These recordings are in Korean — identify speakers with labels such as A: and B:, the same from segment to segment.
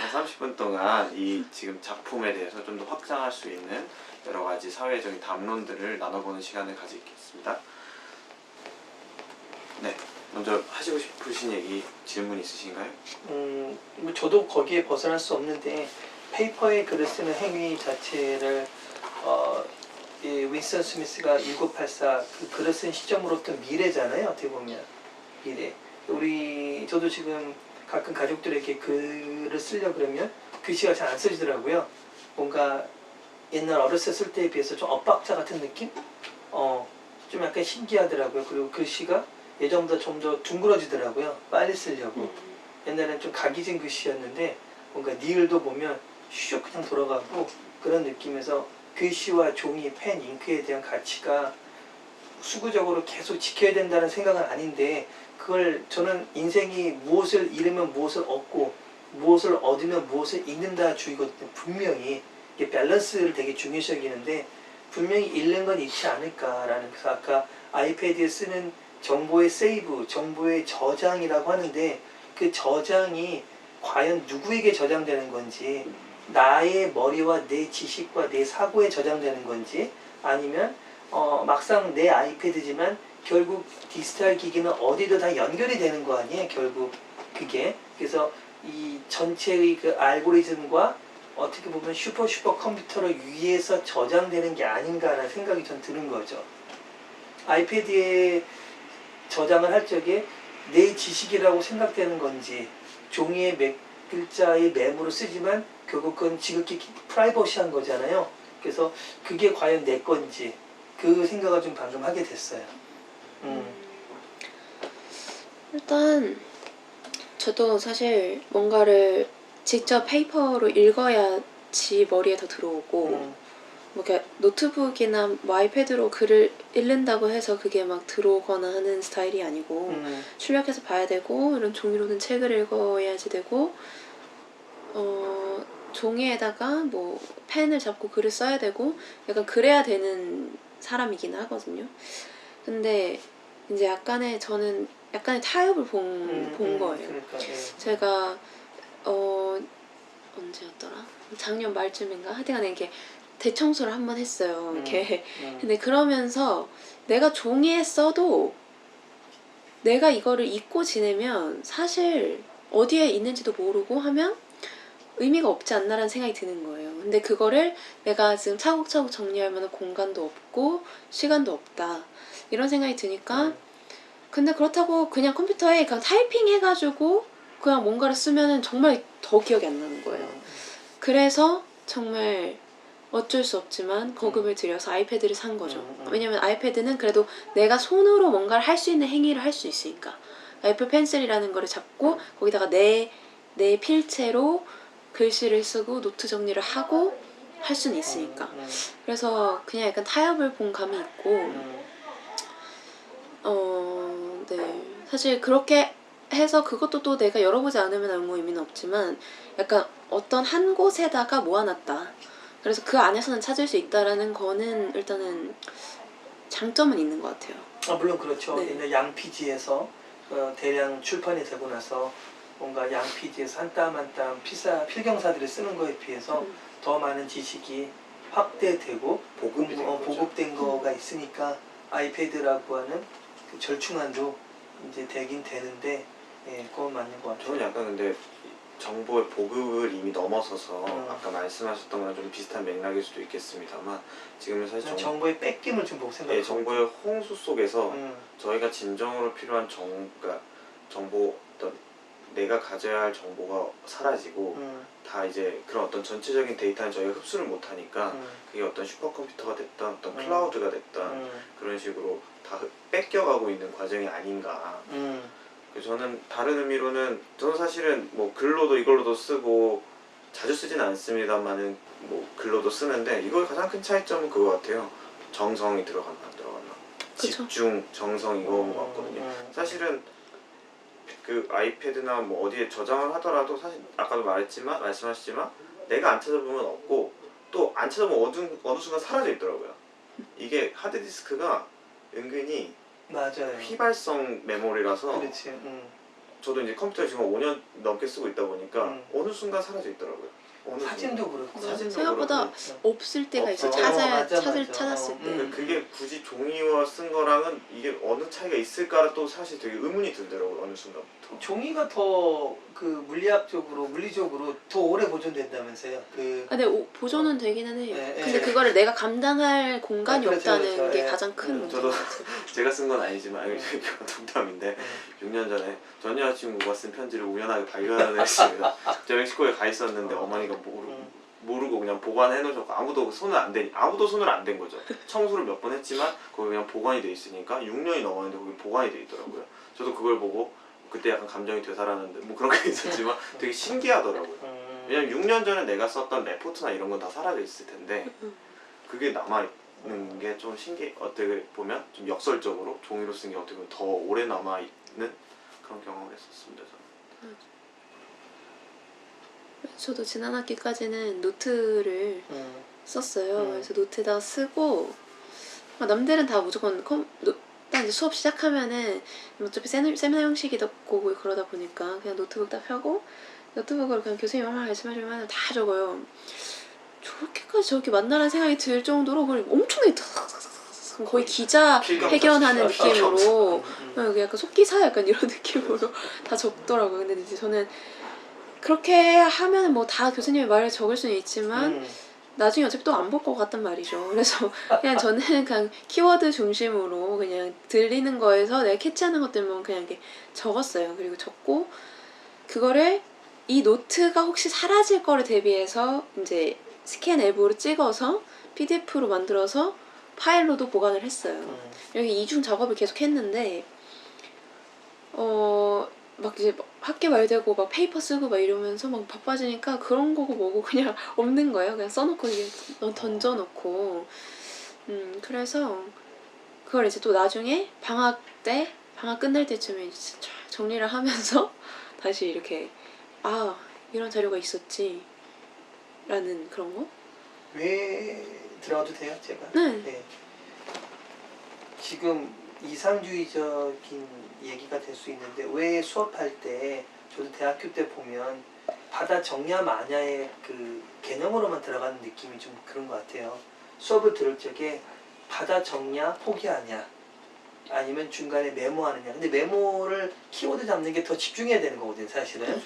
A: 30분 동안 이 지금 작품에 대해서 좀 더 확장할 수 있는 여러 가지 사회적인 담론들을 나눠보는 시간을 가지겠습니다. 네, 먼저 하시고 싶으신 얘기, 질문 있으신가요?
B: 뭐 저도 거기에 벗어날 수 없는데 페이퍼에 글을 쓰는 행위 자체를 이 윈스턴 스미스가 1984 그 글을 쓴 시점으로부터 미래잖아요. 어떻게 보면 미래. 저도 지금 가끔 가족들에게 글을 쓰려 그러면 글씨가 잘 안 써지더라고요. 뭔가 옛날 어렸을 때에 비해서 좀 엇박자 같은 느낌? 좀 약간 신기하더라고요. 그리고 글씨가 예전보다 좀 더 둥그러지더라고요. 빨리 쓰려고. 옛날에는 좀 각이진 글씨였는데 뭔가 니을도 보면 슉 그냥 돌아가고 그런 느낌에서 글씨와 종이, 펜, 잉크에 대한 가치가 수구적으로 계속 지켜야 된다는 생각은 아닌데 그걸 저는 인생이 무엇을 잃으면 무엇을 얻고 무엇을 얻으면 무엇을 잃는다 주의거든요. 분명히 이게 밸런스를 되게 중요시 여기는데 분명히 잃는 건 잃지 않을까라는. 그래서 아까 아이패드에 쓰는 정보의 세이브, 정보의 저장이라고 하는데 그 저장이 과연 누구에게 저장되는 건지, 나의 머리와 내 지식과 내 사고에 저장되는 건지, 아니면 막상 내 아이패드지만 결국 디지털 기기는 어디도 다 연결이 되는 거 아니에요, 결국 그게. 그래서 이 전체의 그 알고리즘과 어떻게 보면 슈퍼 컴퓨터를 위해서 저장되는 게 아닌가라는 생각이 전 드는 거죠. 아이패드에 저장을 할 적에 내 지식이라고 생각되는 건지, 종이에 몇 글자의 메모로 쓰지만 결국 그건 지극히 프라이버시한 거잖아요. 그래서 그게 과연 내 건지 그 생각을 좀 방금 하게 됐어요.
C: 일단 저도 사실 뭔가를 직접 페이퍼로 읽어야지 머리에 더 들어오고 뭐 이렇게 노트북이나 뭐 아이패드로 글을 읽는다고 해서 그게 막 들어오거나 하는 스타일이 아니고 출력해서 봐야 되고, 이런 종이로는 책을 읽어야지 되고, 종이에다가 뭐 펜을 잡고 글을 써야 되고, 약간 그래야 되는 사람이긴 하거든요. 근데 이제 저는 약간의 타협을 본 거예요.
B: 그러니까, 예.
C: 제가 언제였더라? 작년 말쯤인가? 하여튼간에 이렇게 대청소를 한번 했어요. 이렇게. 근데 그러면서 내가 종이에 써도 내가 이거를 잊고 지내면 사실 어디에 있는지도 모르고 하면 의미가 없지 않나라는 생각이 드는 거예요. 근데 그거를 내가 지금 차곡차곡 정리할 만한 공간도 없고 시간도 없다, 이런 생각이 드니까 근데 그렇다고 그냥 컴퓨터에 그냥 타이핑 해가지고 그냥 뭔가를 쓰면은 정말 더 기억이 안 나는 거예요. 그래서 정말 어쩔 수 없지만 거금을 들여서 아이패드를 산 거죠. 왜냐면 아이패드는 그래도 내가 손으로 뭔가를 할 수 있는 행위를 할 수 있으니까. 애플 펜슬이라는 거를 잡고 거기다가 내 필체로 글씨를 쓰고 노트 정리를 하고 할 수는 있으니까. 그래서 그냥 약간 타협을 본 감이 있고, 네. 사실 그렇게 해서 그것도 또 내가 열어보지 않으면 아무 의미는 없지만 약간 어떤 한 곳에다가 모아놨다, 그래서 그 안에서는 찾을 수 있다라는 거는 일단은 장점은 있는 것 같아요.
B: 물론 그렇죠.
C: 네.
B: 옛날 양피지에서 대량 출판이 되고 나서 뭔가 양피지에서 한 땀 한 땀 필경사들이 쓰는 거에 비해서 더 많은 지식이 확대되고 보급된 거가 있으니까 아이패드라고 하는 그 절충안도 이제 되긴 되는데, 예, 그건 맞는 것 같아요.
A: 저는 약간 근데 정보의 보급을 이미 넘어서서 아까 말씀하셨던 거랑 좀 비슷한 맥락일 수도 있겠습니다만, 지금은 사실
B: 정보의 뺏김을 좀 보고 생각해요.
A: 정보의 홍수 속에서 저희가 진정으로 필요한 그러니까 어떤 내가 가져야 할 정보가 사라지고 다 이제 그런 어떤 전체적인 데이터는 저희가 흡수를 못하니까 그게 어떤 슈퍼컴퓨터가 됐던 어떤 클라우드가 됐던 그런 식으로 다 뺏겨가고 있는 과정이 아닌가. 그래서 저는 다른 의미로는, 저는 사실은 뭐 글로도 이걸로도 쓰고 자주 쓰진 않습니다만은 뭐 글로도 쓰는데, 이거의 가장 큰 차이점은 그거 같아요. 정성이 들어갔나 안 들어갔나.
C: 그쵸?
A: 집중, 정성, 이거인 것 같거든요. 사실은 그 아이패드나 뭐 어디에 저장을 하더라도 사실 아까도 말씀하셨지만 내가 안 찾아보면 없고, 또 안 찾아보면 어느 순간 사라져 있더라고요. 이게 하드디스크가 은근히
B: 맞아요.
A: 휘발성 메모리라서
B: 그렇지.
A: 저도 이제 컴퓨터를 지금 5년 넘게 쓰고 있다 보니까 어느 순간 사라져 있더라고요. 어느
B: 사진도 그렇고
A: 사진도
C: 생각보다
A: 그렇고.
C: 없을 때가 있어.
A: 없어.
B: 맞아.
C: 찾았을 때.
A: 그게 굳이 종이와 쓴 거랑은 이게 어느 차이가 있을까 또 사실 되게 의문이 들더라고요. 어느 순간부터.
B: 종이가 더 그 물리적으로 더 오래 보존된다면서요.
C: 근데 보존은 되기는 해요.
B: 네,
C: 근데
B: 네.
C: 그거를 내가 감당할 공간이
B: 그렇죠,
C: 없다는
B: 그렇죠.
C: 게
B: 예.
C: 가장 큰 문제인
A: 저도
C: 것 같아요.
A: 제가 쓴 건 아니지만 농담인데 6년 전에 전 여자친구가 쓴 편지를 우연하게 발견을 했습니다. 제가 멕시코에 가 있었는데 어머니가 모르고 그냥 보관해 놓으셨고 아무도 손을 안 댄 거죠. 청소를 몇 번 했지만 거기 그냥 보관이 돼 있으니까 6년이 넘었는데 거기 보관이 돼 있더라고요. 저도 그걸 보고 그때 약간 감정이 되살았는데 뭐 그런 게 있었지만 되게 신기하더라고요. 왜냐면 6년 전에 내가 썼던 레포트나 이런 건 다 사라져 있을 텐데 그게 남아있는 게 좀 어떻게 보면 좀 역설적으로 종이로 쓴 게 어떻게 보면 더 오래 남아있는 그런 경험을 했었습니다. 저는.
C: 저도 지난 학기까지는 노트를 썼어요. 그래서 노트에다 쓰고 남들은 다 무조건 딱 이제 수업 시작하면은 어차피 세미나 형식이고 그러다 보니까 그냥 노트북 딱 펴고 노트북으로 그냥 교수님 말씀하시면 다 적어요. 저렇게까지 저렇게 만나라는 생각이 들 정도로 그걸 엄청나게 거의 기자 회견하는 느낌으로 약간 속기사 약간 이런 느낌으로 다 적더라고요. 근데 이제 저는 그렇게 하면 뭐 다 교수님의 말을 적을 수는 있지만 나중에 어차피 또 안 볼 것 같단 말이죠. 그래서 그냥 저는 그냥 키워드 중심으로 그냥 들리는 거에서 내가 캐치하는 것들만 그냥 이렇게 적었어요. 그리고 적고 그거를 이 노트가 혹시 사라질 거를 대비해서 이제 스캔 앱으로 찍어서 PDF로 만들어서 파일로도 보관을 했어요. 여기 이중 작업을 계속 했는데 막 이제 학기 말 되고 막 페이퍼 쓰고 막 이러면서 막 바빠지니까 그런 거고 뭐고 그냥 없는 거예요. 그냥 써놓고 이게 던져놓고 그래서 그걸 이제 또 나중에 방학 끝날 때쯤에 이제 정리를 하면서 다시 이렇게 이런 자료가 있었지 라는 그런 거?
B: 왜 들어가도 돼요, 제가?
C: 네.
B: 지금 이상주의적인 얘기가 될 수 있는데 왜 수업할 때 저도 대학교 때 보면 바다 정야 마냐의 그 개념으로만 들어가는 느낌이 좀 그런 것 같아요. 수업을 들을 적에 바다 정야 포기하냐 아니면 중간에 메모하느냐. 근데 메모를 키워드 잡는 게 더 집중해야 되는 거거든요, 사실은.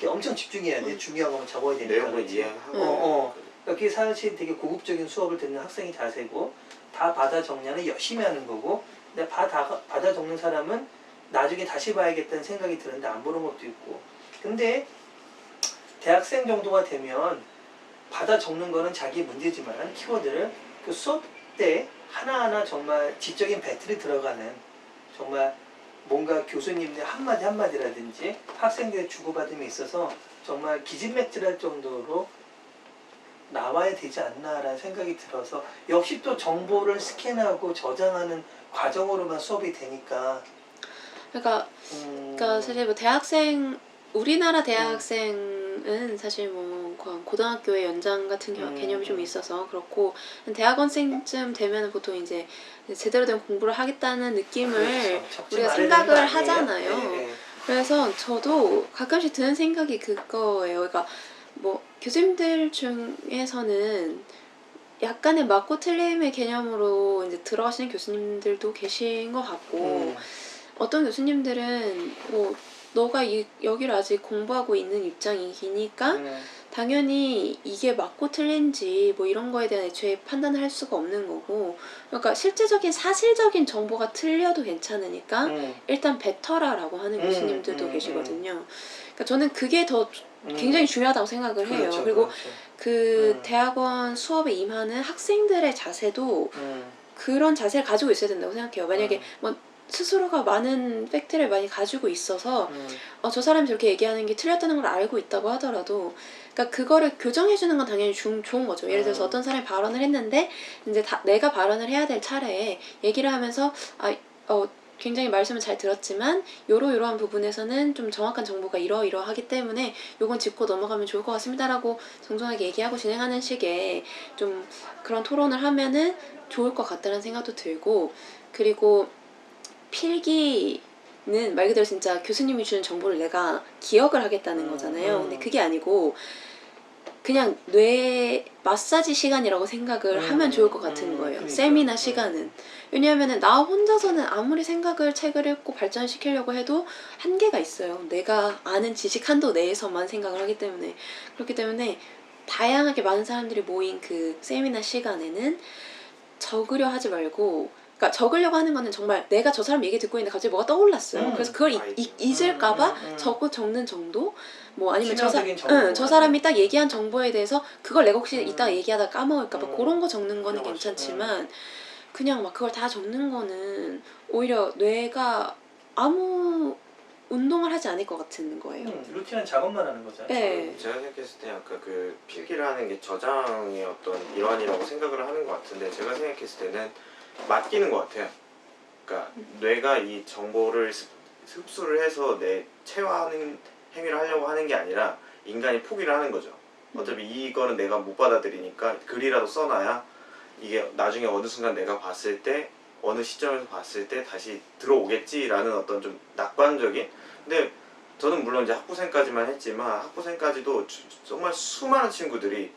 B: 엄청 집중해야 돼. 중요한 거면 적어야 되니까.
A: 내용을 이해하고
B: 그게 사실 되게 고급적인 수업을 듣는 학생의 자세고 다 바다 정리는 열심히 하는 거고 근데 바다 적는 사람은 나중에 다시 봐야겠다는 생각이 드는데 안 보는 것도 있고 근데 대학생 정도가 되면 바다 적는 거는 자기 문제지만 키워드를 그 수업 때 하나하나 정말 지적인 배틀이 들어가는 정말 뭔가 교수님들 한마디라든지 학생들의 주고받음에 있어서 정말 기진맥진할 정도로 나와야 되지 않나라는 생각이 들어서 역시 또 정보를 스캔하고 저장하는 과정으로만 수업이 되니까
C: 그러니까 사실 뭐 우리나라 대학생은 사실 뭐 고등학교의 연장 같은 개념이 좀 있어서 그렇고 대학원생쯤 되면 보통 이제 제대로 된 공부를 하겠다는 느낌을 우리가 생각을 하잖아요. 그래서 저도 가끔씩 드는 생각이 그거예요. 그러니까 뭐 교수님들 중에서는 약간의 맞고 틀림의 개념으로 이제 들어가시는 교수님들도 계신 것 같고 어떤 교수님들은 뭐 너가 여기를 아직 공부하고 있는 입장이니까 당연히 이게 맞고 틀린지 뭐 이런 거에 대한 애초에 판단을 할 수가 없는 거고 그러니까 실제적인 사실적인 정보가 틀려도 괜찮으니까 일단 뱉어라라고 하는 교수님들도 계시거든요. 그러니까 저는 그게 더 굉장히 중요하다고 생각을 해요.
B: 그렇죠,
C: 그리고
B: 그렇죠.
C: 대학원 수업에 임하는 학생들의 자세도 그런 자세를 가지고 있어야 된다고 생각해요. 만약에 뭐 스스로가 많은 팩트를 많이 가지고 있어서 저 사람이 저렇게 얘기하는 게 틀렸다는 걸 알고 있다고 하더라도 그러니까 그거를 교정해주는 건 당연히 좋은 거죠. 예를 들어서 어떤 사람이 발언을 했는데 이제 내가 발언을 해야 될 차례에 얘기를 하면서 굉장히 말씀을 잘 들었지만 요러요러한 부분에서는 좀 정확한 정보가 이러이러하기 때문에 요건 짚고 넘어가면 좋을 것 같습니다라고 정정하게 얘기하고 진행하는 식의 좀 그런 토론을 하면은 좋을 것 같다는 생각도 들고 그리고 필기 말 그대로 진짜 교수님이 주는 정보를 내가 기억을 하겠다는 거잖아요. 근데 그게 아니고 그냥 뇌 마사지 시간이라고 생각을 하면 좋을 것 같은 거예요.
B: 그러니까.
C: 세미나 시간은. 왜냐하면 나 혼자서는 아무리 생각을 책을 읽고 발전시키려고 해도 한계가 있어요. 내가 아는 지식 한도 내에서만 생각을 하기 때문에. 그렇기 때문에 다양하게 많은 사람들이 모인 그 세미나 시간에는 적으려 하지 말고, 그러니까 적으려고 하는 거는 정말 내가 저 사람 얘기 듣고 있는데 갑자기 뭐가 떠올랐어요. 그래서 그걸 잊을까봐 적는 정도? 뭐 아니면
B: 치명적인 정보.
C: 저 사람이 딱 얘기한 정보에 대해서 그걸 내가 혹시 이따가 얘기하다 까먹을까봐 그런 거 적는 거는
A: 그런 거
C: 괜찮지만 그냥 막 그걸 다 적는 거는 오히려 뇌가 아무 운동을 하지 않을 것 같은 거예요.
B: 루틴한 작업만 하는 거잖아요.
C: 네.
A: 제가 생각했을 때 약간 그 필기를 하는 게 저장의 어떤 일환이라고 생각을 하는 것 같은데 제가 생각했을 때는 맡기는 것 같아요. 그러니까 뇌가 이 정보를 흡수를 해서 체화하는 행위를 하려고 하는 게 아니라 인간이 포기를 하는 거죠. 어차피 이거는 내가 못 받아들이니까 글이라도 써놔야 이게 나중에 어느 순간 내가 봤을 때 어느 시점에서 봤을 때 다시 들어오겠지라는 어떤 좀 낙관적인, 근데 저는 물론 이제 학부생까지만 했지만 학부생까지도 정말 수많은 친구들이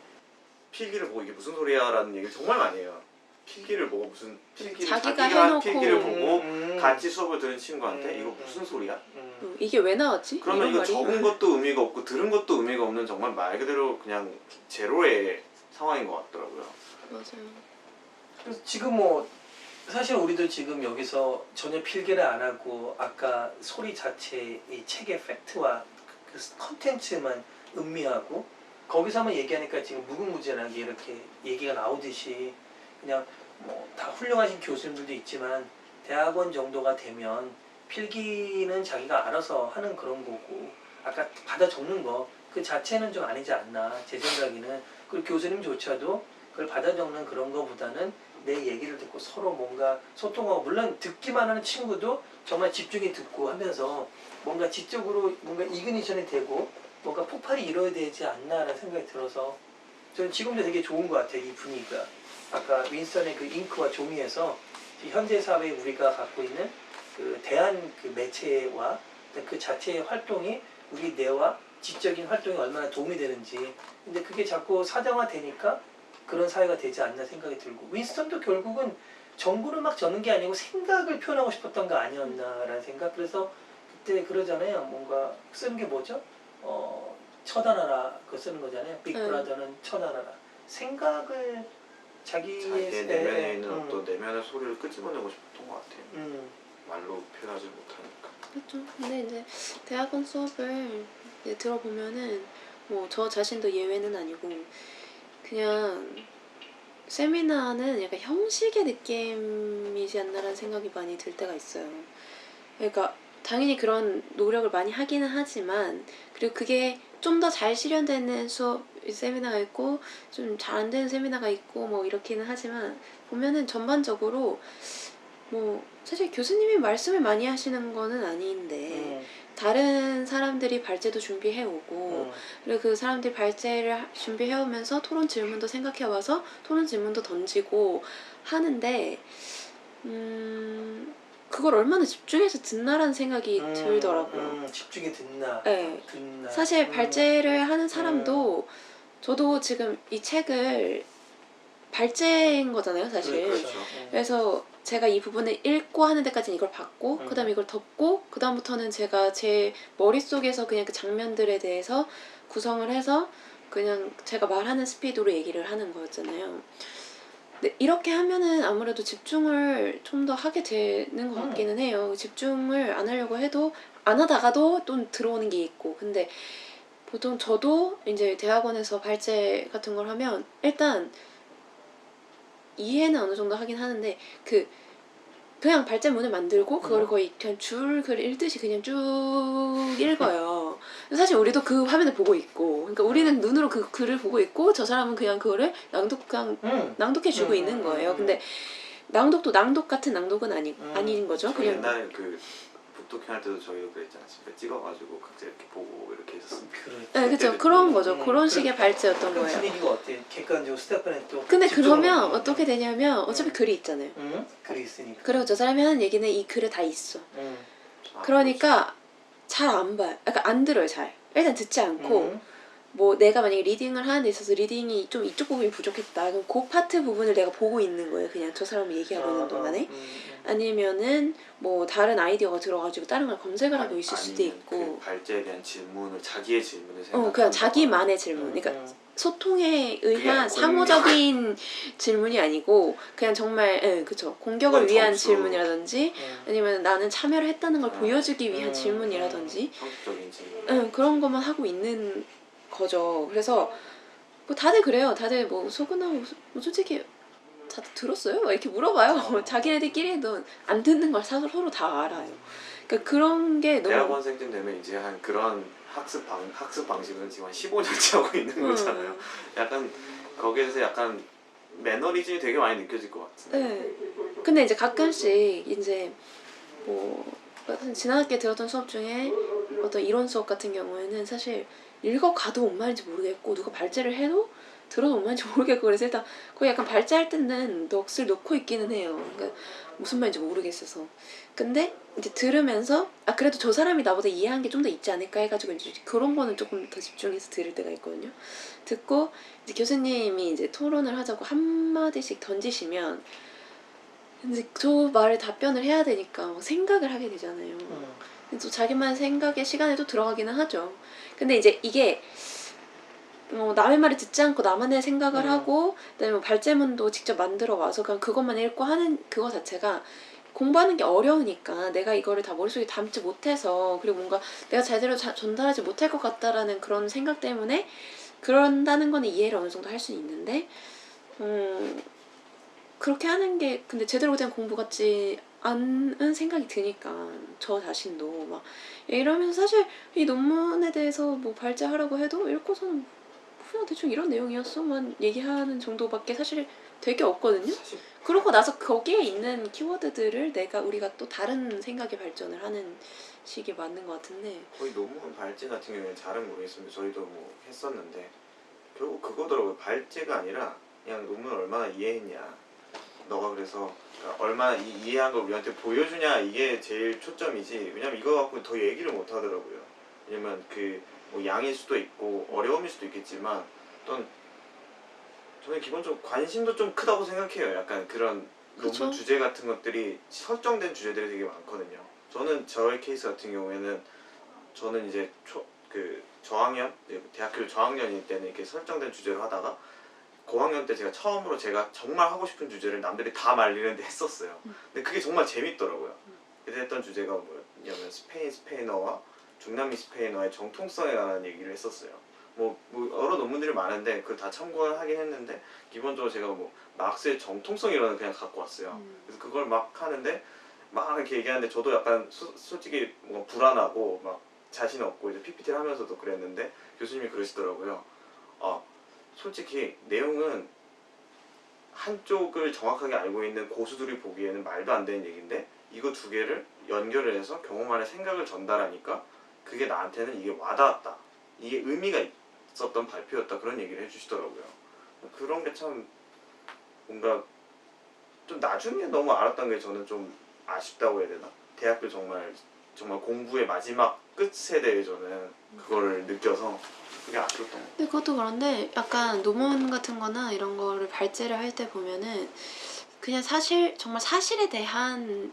A: 필기를 보고 이게 무슨 소리야 라는 얘기를 정말 많이 해요. 필기를 보고 무슨
C: 자기가
A: 한
C: 해놓고
A: 필기를 보고 같이 수업을 들은 친구한테 이거 무슨 소리야?
C: 이게 왜 나왔지?
A: 그러면 이거
C: 이런 말이?
A: 적은 것도 의미가 없고 들은 것도 의미가 없는 정말 말 그대로 그냥 제로의 상황인 것 같더라고요.
C: 맞아요.
B: 그래서 지금 뭐 사실 우리도 지금 여기서 전혀 필기를 안 하고 아까 소리 자체 이 책의 팩트와 그 컨텐츠만 음미하고 거기서 한번 얘기하니까 지금 무궁무진하게 이렇게 얘기가 나오듯이 그냥 뭐 다 훌륭하신 교수님들도 있지만 대학원 정도가 되면 필기는 자기가 알아서 하는 그런 거고 아까 받아 적는 거 그 자체는 좀 아니지 않나 제 생각에는. 그리고 교수님조차도 그걸 받아 적는 그런 거보다는 내 얘기를 듣고 서로 뭔가 소통하고, 물론 듣기만 하는 친구도 정말 집중이 듣고 하면서 뭔가 지적으로 뭔가 이그니션이 되고 뭔가 폭발이 이루어야 되지 않나라는 생각이 들어서 저는 지금도 되게 좋은 것 같아요. 이 분위기가 아까 윈스턴의 그 잉크와 종이에서 현대 사회에 우리가 갖고 있는 그 대한 그 매체와 그 자체의 활동이 우리 뇌와 지적인 활동이 얼마나 도움이 되는지, 근데 그게 자꾸 사정화되니까 그런 사회가 되지 않나 생각이 들고, 윈스턴도 결국은 정보를 막 적는 게 아니고 생각을 표현하고 싶었던 거 아니었나라는 생각. 그래서 그때 그러잖아요. 뭔가 쓰는 게 뭐죠? 처단하라 그거 쓰는 거잖아요. 빅브라더는 처단하라. 생각을 자기의
A: 내면에 있는 어떤 내면의 소리를 끄집어내고 싶었던 것 같아요. 말로 표현하지 못하니까.
C: 그렇죠. 근데 이제 대학원 수업을 이제 들어보면은 뭐 저 자신도 예외는 아니고 그냥 세미나는 약간 형식의 느낌이지 않나라는 생각이 많이 들 때가 있어요. 그러니까 당연히 그런 노력을 많이 하기는 하지만, 그리고 그게 좀 더 잘 실현되는 수업 세미나가 있고 좀 잘 안 되는 세미나가 있고 뭐 이렇기는 하지만 보면은 전반적으로 뭐 사실 교수님이 말씀을 많이 하시는 거는 아닌데 다른 사람들이 발제도 준비해오고 그리고 그 사람들이 발제를 준비해오면서 토론 질문도 생각해와서 토론 질문도 던지고 하는데 그걸 얼마나 집중해서 듣나라는 생각이 들더라고요.
B: 집중이 듣나?
C: 네.
B: 듣나?
C: 사실 발제를 하는 사람도 저도 지금 이 책을 발제인 거잖아요, 사실.
B: 그렇죠.
C: 그래서 제가 이 부분을 읽고 하는 데까지는 이걸 봤고 그 다음에 이걸 덮고 그 다음부터는 제가 제 머릿속에서 그냥 그 장면들에 대해서 구성을 해서 그냥 제가 말하는 스피드로 얘기를 하는 거였잖아요. 근데 이렇게 하면은 아무래도 집중을 좀 더 하게 되는 것 같기는 해요. 집중을 안 하려고 해도 안 하다가도 또 들어오는 게 있고. 근데 보통 저도 이제 대학원에서 발제 같은 걸 하면 일단 이해는 어느 정도 하긴 하는데 그냥 발제문을 만들고 그거를 거의 그냥 줄 읽듯이 그냥 쭉 읽어요. 사실 우리도 그 화면을 보고 있고, 그러니까 우리는 눈으로 그 글을 보고 있고 저 사람은 그냥 그거를 낭독해주고 있는 거예요. 근데 낭독도 낭독 같은 낭독은 아닌 거죠.
A: 저희
C: 그냥
A: 옛날에 그 북토킹 할 때도 저희도 그랬잖아요. 집에 찍어가지고 각자 이렇게 보고 이렇게 했었습니다.
C: 네, 그렇죠. 그런 거죠. 그런 식의 발제였던
B: 그럼
C: 거예요.
B: 분위기가 어때? 객관적으로 스태프는 또.
C: 근데
B: 집중을
C: 그러면
B: 하고.
C: 어떻게 되냐면 어차피 글이 있잖아요.
B: 글이 있으니까.
C: 그리고 저 사람이 하는 얘기는 이 글에 다 있어. 그러니까 잘 안 봐요. 약간 안 들어요, 잘. 일단 듣지 않고 뭐 내가 만약에 리딩을 하는 데 있어서 리딩이 좀 이쪽 부분이 부족했다. 그럼 그 파트 부분을 내가 보고 있는 거예요. 그냥 저 사람이 얘기하고 있는 동안에. 아니면은 뭐 다른 아이디어가 들어가지고 다른 걸 검색을 하고 있을 수도
A: 아니면
C: 있고.
A: 그 발제에 대한 질문을 자기의 질문을 생각한다.
C: 그냥 자기만의 질문. 그러니까 소통에 의한 상호적인 질문이 아니고 그냥 정말 그쵸 공격을 위한
A: 점수.
C: 질문이라든지 아니면 나는 참여를 했다는 걸 보여주기 위한 질문이라든지
A: 형식적인 질문.
C: 그런 것만 하고 있는 거죠. 그래서 뭐 다들 그래요. 다들 뭐 소근하고 뭐 솔직히 다들 들었어요? 막 이렇게 물어봐요. 자기네들끼리도 안 듣는 걸 서로 다 알아요. 그러니까 그런 게 너무
A: 대학원생쯤 되면 이제 한 그런 학습 방식은 지금 한 15년째 하고 있는 거잖아요. 약간 거기에서 약간 매너리즘이 되게 많이 느껴질 것 같은데.
C: 네. 근데 이제 가끔씩 이제 뭐 지난학기에 들었던 수업 중에 어떤 이론 수업 같은 경우에는 사실 읽어가도 뭔 말인지 모르겠고 누가 발제를 해도 들어도 뭔 말인지 모르겠고 그래서 일단 거의 약간 발제할 때는 넋을 놓고 있기는 해요. 그러니까 무슨 말인지 모르겠어서. 근데 이제 들으면서 그래도 저 사람이 나보다 이해한 게 좀 더 있지 않을까 해가지고 이제 그런 거는 조금 더 집중해서 들을 때가 있거든요. 듣고 이제 교수님이 이제 토론을 하자고 한마디씩 던지시면 이제 저 말에 답변을 해야 되니까 막 생각을 하게 되잖아요. 또 자기만의 생각의 시간에 또 들어가기는 하죠. 근데 이제 이게 남의 말을 듣지 않고 나만의 생각을 하고 그다음에 뭐 발제문도 직접 만들어 와서 그냥 그것만 읽고 하는 그거 자체가 공부하는 게 어려우니까 내가 이거를 다 머릿속에 담지 못해서 그리고 뭔가 내가 제대로 전달하지 못할 것 같다라는 그런 생각 때문에 그런다는 거는 이해를 어느 정도 할 수 있는데 그렇게 하는 게 근데 제대로 된 공부 같지 않은 생각이 드니까 저 자신도 막 이러면서 사실 이 논문에 대해서 뭐 발제하라고 해도 읽고서는 그냥 대충 이런 내용이었어만 얘기하는 정도밖에 사실 되게 없거든요.
A: 사실
C: 그러고 나서 거기에 있는 키워드들을 우리가 또 다른 생각의 발전을 하는 식이 맞는 것 같은데
A: 거의 논문 발제 같은 경우에는 잘은 모르겠습니다. 저희도 뭐 했었는데 결국 그거더라고요. 발제가 아니라 그냥 논문을 얼마나 이해했냐. 너가 그래서 그러니까 얼마나 이해한 걸 우리한테 보여주냐 이게 제일 초점이지. 왜냐면 이거 갖고 더 얘기를 못 하더라고요. 왜냐면 그 뭐 양일 수도 있고 어려움일 수도 있겠지만 또 저는 기본적으로 관심도 좀 크다고 생각해요. 약간 그런
C: 그쵸?
A: 논문 주제 같은 것들이 설정된 주제들이 되게 많거든요. 저는 저의 케이스 같은 경우에는 저는 이제 저학년 대학교 저학년일 때는 이렇게 설정된 주제로 하다가 고학년 때 제가 정말 하고 싶은 주제를 남들이 다 말리는데 했었어요. 근데 그게 정말 재밌더라고요. 그때 했던 주제가 뭐냐면 스페인어와 중남미 스페인어의 정통성에 관한 얘기를 했었어요. 뭐 여러 논문들이 많은데 그걸 다 참고하긴 했는데 기본적으로 제가 뭐 막스의 정통성이라는 그냥 갖고 왔어요. 그래서 그걸 막 하는데 막 이렇게 얘기하는데 저도 약간 솔직히 뭔가 불안하고 막 자신 없고 이제 PPT를 하면서도 그랬는데 교수님이 그러시더라고요. 솔직히 내용은 한쪽을 정확하게 알고 있는 고수들이 보기에는 말도 안 되는 얘기인데 이거 두 개를 연결을 해서 경험 안에 생각을 전달하니까 그게 나한테는 이게 와닿았다. 이게 의미가 있었던 발표였다. 그런 얘기를 해주시더라고요. 그런 게 참 뭔가 좀 나중에 너무 알았던 게 저는 좀 아쉽다고 해야 되나? 대학교 정말 공부의 마지막 끝 세대에 저는 그거를 느껴서 그게 아쉬웠던 거.
C: 근데 그것도 그런데 약간 논문 같은 거나 이런 거를 발제를 할 때 보면은 그냥 정말 사실에 대한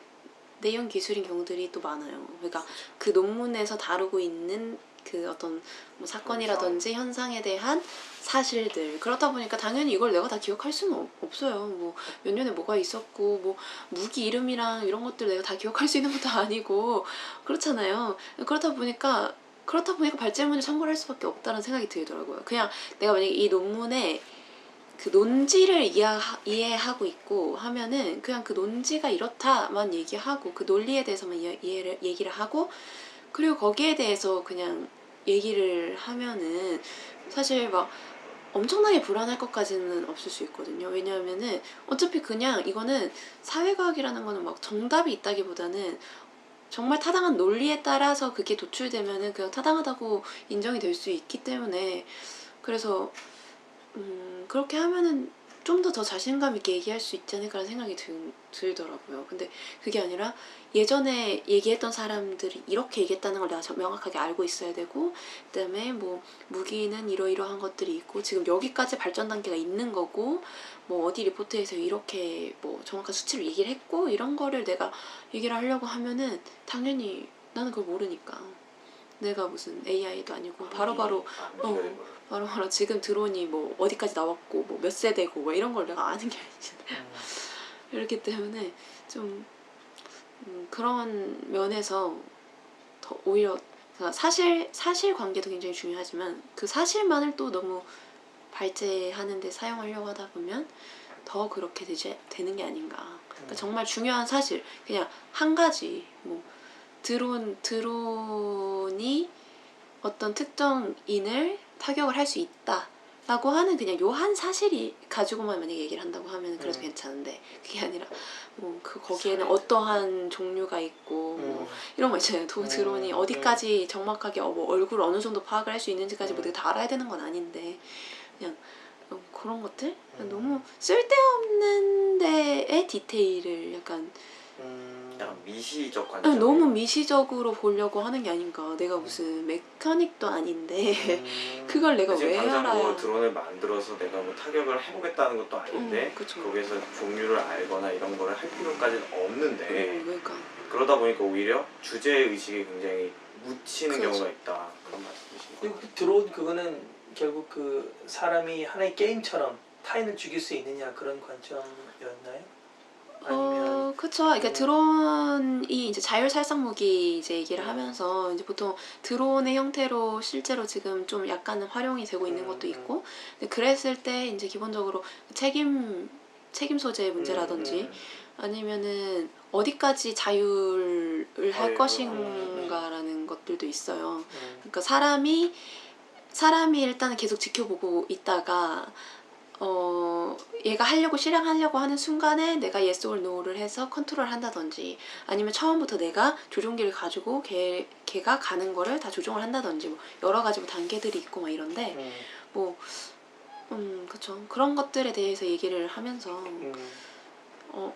C: 내용 기술인 경우들이 또 많아요. 그러니까 그 논문에서 다루고 있는 그 어떤 뭐 사건이라든지 현상에 대한 사실들. 그렇다 보니까 당연히 이걸 내가 다 기억할 수는 없어요. 뭐 몇 년에 뭐가 있었고 뭐 무기 이름이랑 이런 것들 내가 다 기억할 수 있는 것도 아니고 그렇잖아요. 그렇다 보니까 발제문을 참고를 할 수밖에 없다는 생각이 들더라고요. 그냥 내가 만약에 이 논문에 그 논지를 이해하고 있고 하면은 그냥 그 논지가 이렇다만 얘기하고 그 논리에 대해서만 얘기를 하고 그리고 거기에 대해서 그냥 얘기를 하면은 사실 막 엄청나게 불안할 것까지는 없을 수 있거든요. 왜냐하면은 어차피 그냥 이거는 사회과학이라는 거는 막 정답이 있다기보다는 정말 타당한 논리에 따라서 그게 도출되면은 그냥 타당하다고 인정이 될 수 있기 때문에 그래서 그렇게 하면은 좀 더 자신감 있게 얘기할 수 있지 않을까라는 생각이 들더라고요. 근데 그게 아니라 예전에 얘기했던 사람들이 이렇게 얘기했다는 걸 내가 명확하게 알고 있어야 되고, 그다음에 뭐 무기는 이러이러한 것들이 있고 지금 여기까지 발전 단계가 있는 거고, 뭐 어디 리포트에서 이렇게 뭐 정확한 수치를 얘기를 했고, 이런 거를 내가 얘기를 하려고 하면은 당연히 나는 그걸 모르니까. 내가 무슨 AI도 아니고 바로바로 바로바로 지금 드론이 뭐 어디까지 나왔고 뭐 몇 세대고 뭐 이런 걸 내가 아는 게 아니잖아요. 그렇기 때문에 좀 그런 면에서 더 오히려 사실 관계도 굉장히 중요하지만 그 사실만을 또 너무 발제하는데 사용하려고 하다 보면 더 그렇게 되는 게 아닌가. 그러니까 정말 중요한 사실, 그냥 한 가지 뭐 드론이 어떤 특정인을 타격을 할 수 있다라고 하는 그냥 요 한 사실이 가지고만 만약에 얘기를 한다고 하면 그래도 괜찮은데, 그게 아니라 뭐 거기에는 어떠한 종류가 있고 뭐 이런 거 있잖아요. 드론이 어디까지 정확하게 뭐 얼굴 어느 정도 파악을 할 수 있는지까지 모두 다 알아야 되는 건 아닌데, 그냥 그런 것들 너무 쓸데없는 데의 디테일을 약간
A: 미시적 관점.
C: 너무 미시적으로 보려고 하는 게 아닌가. 내가 무슨 메카닉도 아닌데 그걸 내가 왜
A: 당장
C: 알아야.
A: 뭐 드론을 만들어서 내가 뭐 타격을 해보겠다는 것도 아닌데
C: 그쵸.
A: 거기에서 종류를 알거나 이런 거를 할 필요까지는 없는데
C: 그러니까
A: 그러다 보니까 오히려 주제의식이 굉장히 묻히는
C: 그렇죠.
A: 경우가 있다. 그런 말씀이신
B: 그리고
A: 거예요.
B: 그 드론 그거는 결국 그 사람이 하나의 게임처럼 타인을 죽일 수 있느냐 그런 관점이었나요? 아니면
C: 그쵸. 그러니까 드론이 이제 자율살상 무기 이제 얘기를 하면서 이제 보통 드론의 형태로 실제로 지금 좀 약간은 활용이 되고 있는 것도 있고, 근데 그랬을 때 이제 기본적으로 책임 소재 문제라든지 아니면은 어디까지 자율을 할 것인가라는 것들도 있어요. 그러니까 사람이 일단은 계속 지켜보고 있다가 얘가 실행하려고 하는 순간에 내가 yes or no를 해서 컨트롤 한다든지, 아니면 처음부터 내가 조종기를 가지고 걔가 가는 거를 다 조종을 한다든지, 뭐 여러 가지 뭐 단계들이 있고 막 이런데, 뭐 그쵸. 그런 것들에 대해서 얘기를 하면서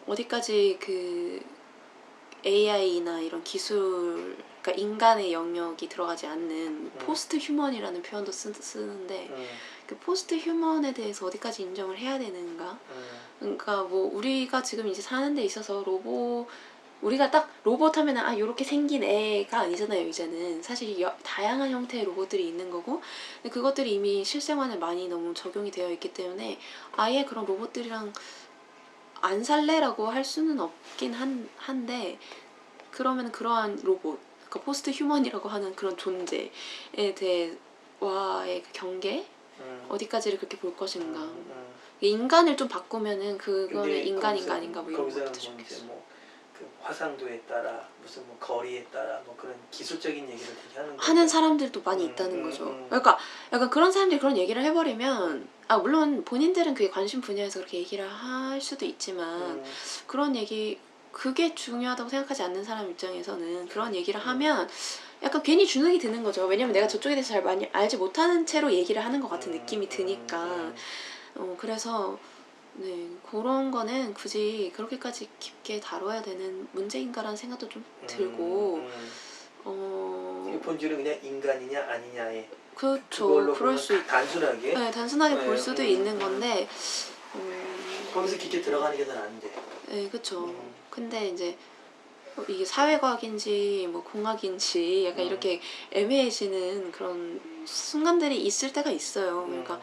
C: 어디까지 그 AI나 이런 기술, 그러니까 인간의 영역이 들어가지 않는 포스트 휴먼이라는 표현도 쓰는데, 그 포스트 휴먼에 대해서 어디까지 인정을 해야 되는가? 그러니까 뭐 우리가 지금 이제 사는 데 있어서 우리가 딱 로봇 하면은 요렇게 생긴 애가 아니잖아요. 이제는 사실 다양한 형태의 로봇들이 있는 거고, 근데 그것들이 이미 실생활에 많이 너무 적용이 되어 있기 때문에 아예 그런 로봇들이랑 안 살래라고 할 수는 없긴 한데, 그러면 그러한 로봇, 그러니까 포스트 휴먼이라고 하는 그런 존재에 대해와의 그 경계, 어디까지를 그렇게 볼 것인가. 인간을 좀 바꾸면은 그거는 인간인가 아닌가 뭐 이런 것도
B: 거기서는 이제 뭐 그 화상도에 따라 무슨 뭐 거리에 따라 뭐 그런 기술적인 얘기를 되게 하는
C: 사람들도 많이 있다는 거죠. 그러니까 약간 그런 사람들이 그런 얘기를 해버리면, 물론 본인들은 그게 관심 분야에서 그렇게 얘기를 할 수도 있지만, 그런 얘기, 그게 중요하다고 생각하지 않는 사람 입장에서는 그런 얘기를 하면 약간 괜히 주눅이 드는 거죠. 왜냐면 내가 저쪽에 대해서 잘 많이 알지 못하는 채로 얘기를 하는 것 같은 느낌이 드니까. 그래서 네, 그런 거는 굳이 그렇게까지 깊게 다뤄야 되는 문제인가라는 생각도 좀 들고.
B: 본질은 그냥 인간이냐 아니냐에
C: 그렇죠. 그럴 수 있.
B: 단순하게.
C: 네, 단순하게 볼 수도 있는 건데.
B: 거기서 깊게 들어가는 게 더 나은데.
C: 네, 그렇죠. 근데 이제 이게 사회과학인지 뭐 공학인지 약간 이렇게 애매해지는 그런 순간들이 있을 때가 있어요. 그러니까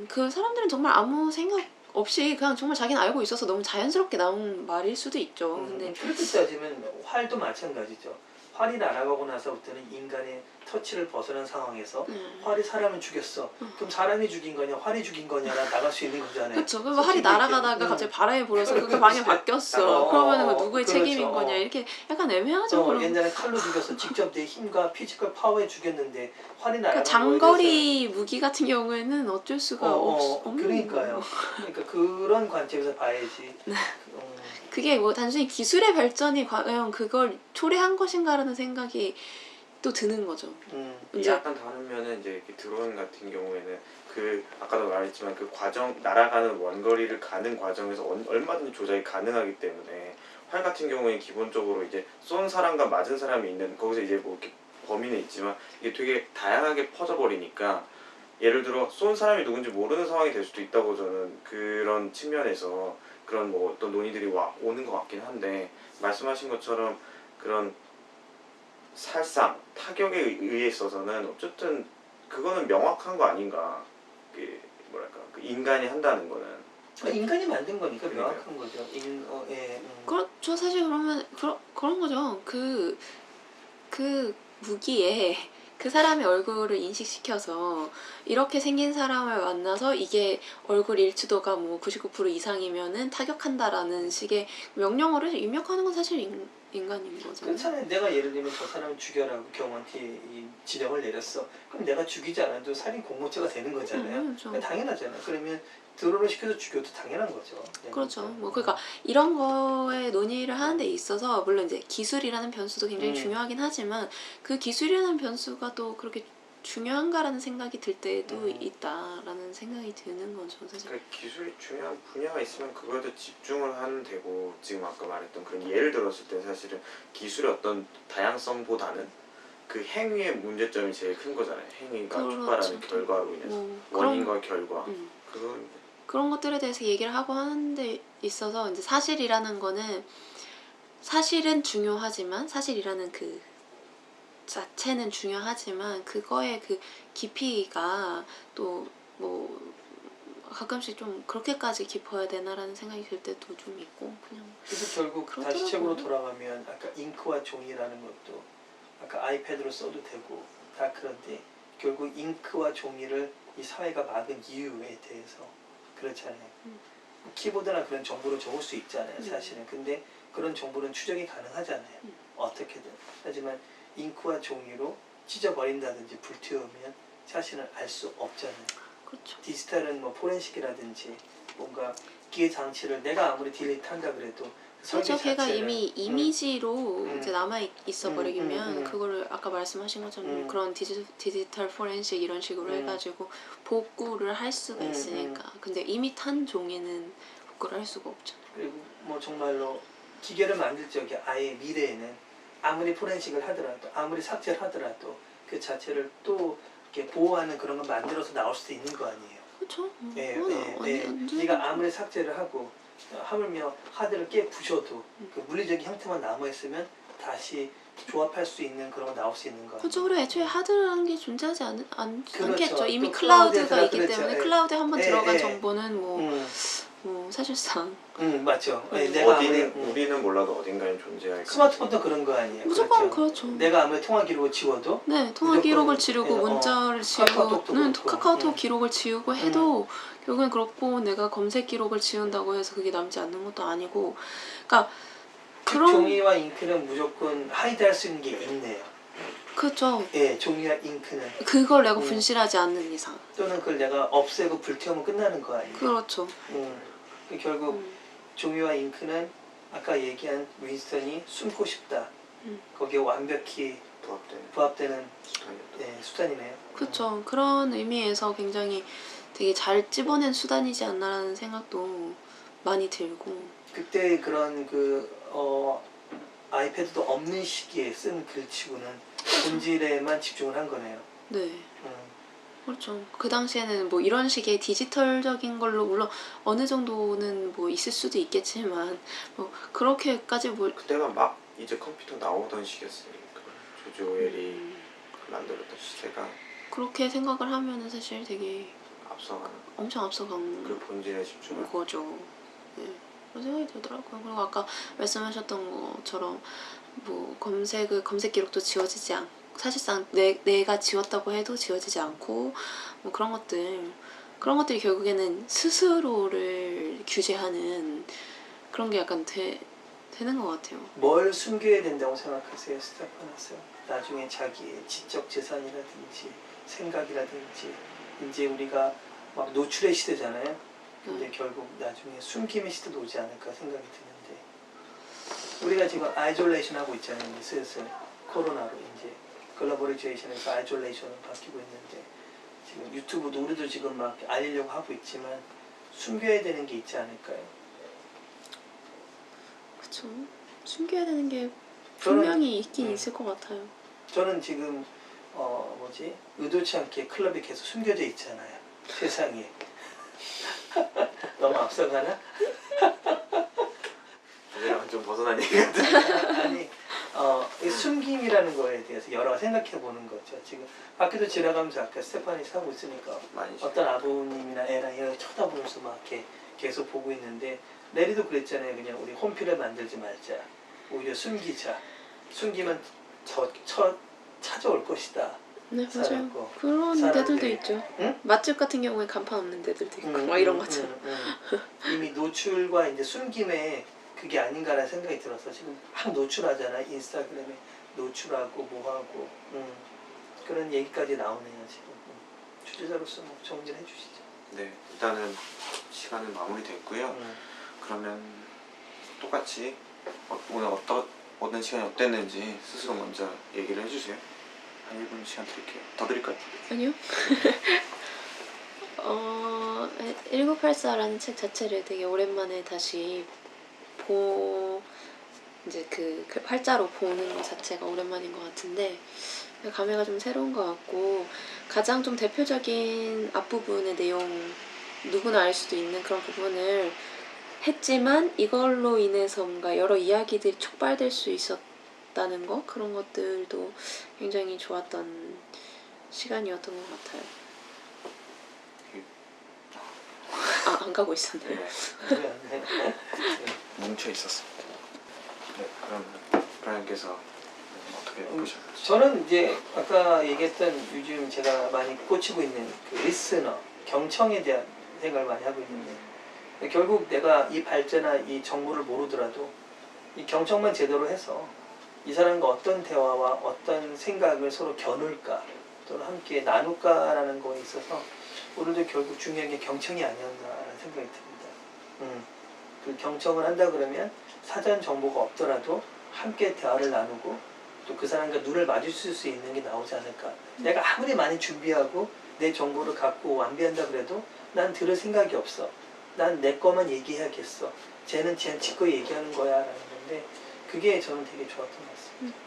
C: 그 사람들은 정말 아무 생각 없이 그냥 정말 자기는 알고 있어서 너무 자연스럽게 나온 말일 수도 있죠. 근데
B: 그렇게 따지면 활도 마찬가지죠. 활이 날아가고 나서부터는 인간의 터치를 벗어난 상황에서 활이 사람을 죽였어. 그럼 사람이 죽인 거냐 활이 죽인 거냐라 나갈 수 있는 거잖아요.
C: 그렇죠. 그럼 활이 날아가다가 갑자기 바람이 불어서 그게 방향이 바뀌었어. 그러면 누구의
B: 그렇죠.
C: 책임인 거냐, 이렇게 약간 애매하죠.
B: 옛날에 칼로 죽여서 직접 내 힘과 피지컬 파워에 죽였는데 활이
C: 그러니까
B: 날아간
C: 장거리 무기 같은 경우에는 어쩔 수가 없는
B: 그러니까요. 그러니까 그런 관점에서 봐야지.
C: 그게 뭐 단순히 기술의 발전이 과연 그걸 초래한 것인가라는 생각이 또 드는 거죠.
A: 이제 약간 다른 면은 이제 이렇게 드론 같은 경우에는 그 아까도 말했지만 그 과정 날아가는 원거리를 가는 과정에서 얼마든지 조작이 가능하기 때문에 활 같은 경우에 기본적으로 이제 쏜 사람과 맞은 사람이 있는 거기서 이제 뭐 이렇게 범위는 있지만 이게 되게 다양하게 퍼져버리니까 예를 들어 쏜 사람이 누군지 모르는 상황이 될 수도 있다고 저는 그런 측면에서 그런 뭐 어떤 논의들이 오는 것 같긴 한데 말씀하신 것처럼 그런 살상 타격에 의해 있어서는 어쨌든 그거는 명확한 거 아닌가 그 뭐랄까 그 인간이 한다는 거는
B: 인간이 만든 거니까
A: 그러니까요.
B: 명확한 거죠. 예.
C: 그렇죠. 사실 그러면 그런 거죠. 그 무기에 그 사람의 얼굴을 인식시켜서 이렇게 생긴 사람을 만나서 이게 얼굴 일치도가 뭐 99% 이상이면은 타격한다라는 식의 명령어를 입력하는 건 사실 인간인 거잖아요.
B: 그렇잖아요. 내가 예를 들면 저 사람을 죽여라고 경호한테 이 지령을 내렸어. 그럼 내가 죽이지 않아도 살인 공모죄가 되는 거잖아요.
C: 그렇죠.
B: 당연하잖아요. 그러면 드론을 시켜서 죽여도 당연한 거죠.
C: 그렇죠. 뭐 그러니까 이런 거에 논의를 하는 데 있어서 물론 이제 기술이라는 변수도 굉장히 중요하긴 하지만 그 기술이라는 변수가 또 그렇게 중요한가라는 생각이 들 때도 있다라는 생각이 드는 거죠. 사실.
A: 그러니까 기술이 중요한 분야가 있으면 그거에 더 집중을 하면 되고 지금 아까 말했던 그런 예를 들었을 때 사실은 기술의 어떤 다양성보다는 그 행위의 문제점이 제일 큰 거잖아요. 행위가
C: 그렇죠.
A: 촉발하는 결과로 인해서 원인과 결과 그건
C: 그런 것들에 대해서 얘기를 하고 하는 데 있어서 이제 사실이라는 거는 사실은 중요하지만 사실이라는 그 자체는 중요하지만 그거의 그 깊이가 또 뭐 가끔씩 좀 그렇게까지 깊어야 되나라는 생각이 들 때도 좀 있고 그냥
B: 그래서 결국
C: 그렇더라고요.
B: 다시 책으로 돌아가면 아까 잉크와 종이라는 것도 아까 아이패드로 써도 되고 다 그런데 결국 잉크와 종이를 이 사회가 막은 이유에 대해서 그렇잖아요. 키보드나 그런 정보를 적을 수 있잖아요. 사실은. 근데 그런 정보는 추적이 가능하잖아요. 어떻게든. 하지만 잉크와 종이로 찢어버린다든지 불태우면 사실은 알 수 없잖아요.
C: 그렇죠.
B: 디지털은 뭐 포렌식이라든지 뭔가 기계 장치를 내가 아무리 딜리트한다 그래도
C: 그렇죠. 걔가
B: 자체를,
C: 이미 이미지로 이제 남아 있어 버리면
B: 음.
C: 그거를 아까 말씀하신 것처럼 그런 디지털 포렌식 이런 식으로
B: 음.
C: 해가지고 복구를 할 수가 있으니까. 근데 이미 탄 종이는 복구를 할 수가 없잖아요.
B: 그리고 뭐 정말로 기계를 만들 적에 아예 미래에는 아무리 포렌식을 하더라도 아무리 삭제를 하더라도 그 자체를 또 이렇게 보호하는 그런 걸 만들어서 나올 수도 있는 거 아니에요.
C: 그렇죠.
B: 예. 네가 아무리 삭제를 하고 하물며 하드를 깨 부셔도 그 물리적인 형태만 남아 있으면 다시 조합할 수 있는 그런 거 나올 수 있는 거.
C: 그렇죠. 그리고 애초에 하드라는 게 존재하지
B: 그렇죠.
C: 않겠죠. 이미
B: 또
C: 클라우드가 있기
B: 그렇죠.
C: 때문에
B: 예.
C: 클라우드에 한번 들어간
B: 예.
C: 정보는 뭐 사실상
B: 맞죠. 내가
A: 우리는 몰라도 어딘가에 존재할
B: 스마트폰도 그런 거 아니에요.
C: 무조건 그렇죠.
B: 내가 아무리 통화 기록을 지워도
C: 네, 통화 기록을 지우고 문자를 지우고는 카카오톡 기록을 지우고 해도 결국엔 그렇고 내가 검색 기록을 지운다고 해서 그게 남지 않는 것도 아니고 그러니까 그런
B: 종이와 잉크는 무조건 하이드할 수 있는 게 있네요.
C: 그렇죠.
B: 예, 종이와 잉크는
C: 그걸 내가 분실하지 않는 이상
B: 또는 그걸 내가 없애고 불태우면 끝나는 거 아니에요.
C: 그렇죠.
B: 결국 종이와 잉크는 아까 얘기한 윈스턴이 숨고 싶다. 거기에 완벽히 부합되는 수단이네요.
C: 그렇죠. 그런 의미에서 굉장히 되게 잘 찝어낸 수단이지 않나라는 생각도 많이 들고
B: 그때 그런 아이패드도 없는 시기에 쓴 글치고는 본질에만 집중을 한 거네요.
C: 네. 그렇죠. 그 당시에는 뭐 이런 식의 디지털적인 걸로 물론 어느 정도는 뭐 있을 수도 있겠지만 뭐 그렇게까지 뭐
A: 그때가 막 이제 컴퓨터 나오던 시기였으니까 조지 오웰이 만들었던 시대가
C: 그렇게 생각을 하면은 사실 되게
A: 앞서가는
C: 엄청 앞서간
A: 그 본질에 집중한
C: 거죠. 네. 그런 생각이 들더라고요. 그리고 아까 말씀하셨던 것처럼 뭐 검색 기록도 지워지지 않고 사실상 내가 지웠다고 해도 지워지지 않고 뭐 그런 것들이 결국에는 스스로를 규제하는 그런 게 약간 되는 것 같아요.
B: 뭘 숨겨야 된다고 생각하세요, 스테파너스? 나중에 자기의 지적 재산이라든지 생각이라든지 이제 우리가 막 노출의 시대잖아요. 근데 결국 나중에 숨김의 시대도 오지 않을까 생각이 드는데 우리가 지금 아이솔레이션 하고 있잖아요. 슬슬 코로나로 이제 글로벌리제이션에서 아이솔레이션으로 바뀌고 있는데 지금 유튜브도 우리도 지금 막 알리려고 하고 있지만 숨겨야 되는 게 있지 않을까요?
C: 그쵸. 숨겨야 되는 게
B: 저는-
C: 분명히 있긴 있을 것 같아요.
B: 저는 지금 의도치 않게 클럽에 계속 숨겨져 있잖아요. 세상에. 너무 앞서가나?
A: 주제랑은 좀 벗어난 얘기 같은.
B: 아니, 이 숨김이라는 거에 대해서 여러 가지 생각해 보는 거죠. 지금 밖에도 지나가면서 아까 스테파니 사고 있으니까
A: 많이
B: 어떤 아버님이나 애랑 이렇게 쳐다보면서 막 이렇게 계속 보고 있는데 내리도 그랬잖아요. 그냥 우리 홈피를 만들지 말자. 오히려 숨기자. 숨기면 찾아올 것이다.
C: 네, 맞아요.
B: 살았고.
C: 그런
B: 사람들이-
C: 데들도 있죠.
B: 응?
C: 맛집 같은 경우에 간판 없는 데들도 있고 막 이런 것처럼.
B: 이미 노출과 이제 숨김에 그게 아닌가라는 생각이 들어서 지금 막 노출하잖아. 인스타그램에 노출하고 뭐하고 그런 얘기까지 나오네요. 지금 주제자로서 뭐 정리를 해주시죠.
A: 네, 일단은 시간은 마무리됐고요. 그러면 똑같이 오늘 어떤 시간이 어땠는지 스스로 먼저 얘기를 해주세요. 한 1분 시간 드릴게요. 더 드릴까요?
C: 아니요. 1984라는 책 자체를 되게 오랜만에 다시 이제 그 활자로 보는 것 자체가 오랜만인 것 같은데 감회가 좀 새로운 것 같고 가장 좀 대표적인 앞부분의 내용 누구나 알 수도 있는 그런 부분을 했지만 이걸로 인해서 뭔가 여러 이야기들이 촉발될 수 있었다는 거 그런 것들도 굉장히 좋았던 시간이었던 것 같아요. 안 가고 있었네요.
A: 네, 뭉쳐 있었습니다. 네, 그러면 브라이언께서 어떻게 보셨나요?
B: 저는 이제 아까 얘기했던 요즘 제가 많이 꽂히고 있는 그 리스너, 경청에 대한 생각을 많이 하고 있는데 결국 내가 이 발제나 이 정보를 모르더라도 이 경청만 제대로 해서 이 사람과 어떤 대화와 어떤 생각을 서로 겨눌까 또는 함께 나눌까라는 거에 있어서 오늘도 결국 중요한 게 경청이 아니었나라는 생각이 듭니다. 그 경청을 한다 그러면 사전 정보가 없더라도 함께 대화를 나누고 또 그 사람과 눈을 마주칠 수 있는 게 나오지 않을까. 내가 아무리 많이 준비하고 내 정보를 갖고 완비한다 그래도 난 들을 생각이 없어. 난 내 거만 얘기해야겠어. 쟤는 지 거 얘기하는 거야 라는 건데 그게 저는 되게 좋았던 것 같습니다.